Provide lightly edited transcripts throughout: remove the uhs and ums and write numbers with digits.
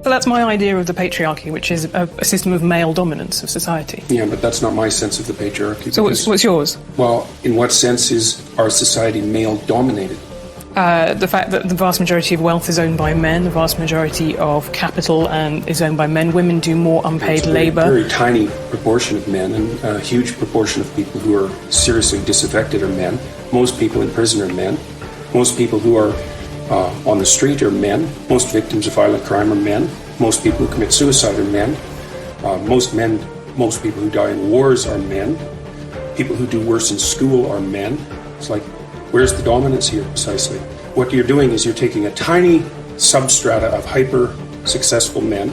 But that's my idea of the patriarchy, which is a system of male dominance of society. Yeah, but that's not my sense of the patriarchy. So what's yours? Well, in what sense is our society male-dominated? The fact that the vast majority of wealth is owned by men, the vast majority of capital is owned by men. Women do more unpaid labour. A very tiny proportion of men, and a huge proportion of people who are seriously disaffected are men. Most people in prison are men. Most people who are on the street are men. Most victims of violent crime are men. Most people who commit suicide are men. Most people who die in wars are men. People who do worse in school are men. It's like, where's the dominance here precisely? What you're doing is you're taking a tiny substrata of hyper-successful men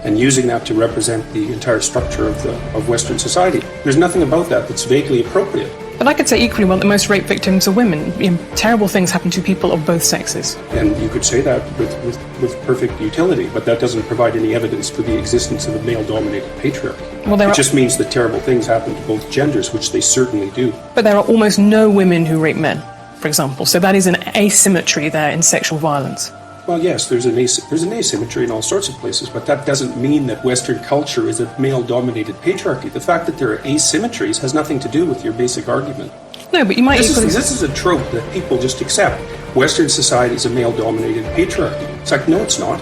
and using that to represent the entire structure of Western society. There's nothing about that that's vaguely appropriate. But I could say equally well that most rape victims are women. Terrible things happen to people of both sexes. And you could say that with perfect utility, but that doesn't provide any evidence for the existence of a male-dominated patriarchy. It just means that terrible things happen to both genders, which they certainly do. But there are almost no women who rape men, for example. So that is an asymmetry there in sexual violence. Well, yes, there's an asymmetry in all sorts of places, but that doesn't mean that Western culture is a male-dominated patriarchy. The fact that there are asymmetries has nothing to do with your basic argument. No, but you might This is a trope that people just accept. Western society is a male-dominated patriarchy. It's like, no, it's not.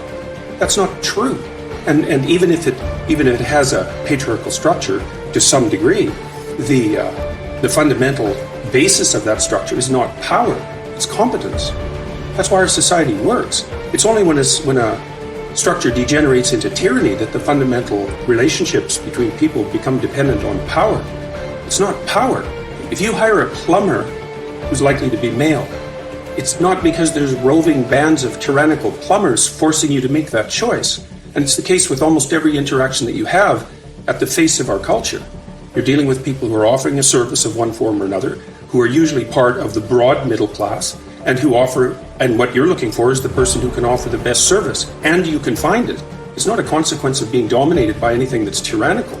That's not true. And even if it has a patriarchal structure to some degree, the fundamental basis of that structure is not power; it's competence. That's why our society works. It's only when a structure degenerates into tyranny that the fundamental relationships between people become dependent on power. It's not power. If you hire a plumber who's likely to be male, it's not because there's roving bands of tyrannical plumbers forcing you to make that choice. And it's the case with almost every interaction that you have at the face of our culture. You're dealing with people who are offering a service of one form or another, who are usually part of the broad middle class, and what you're looking for is the person who can offer the best service, and you can find it. It's not a consequence of being dominated by anything that's tyrannical.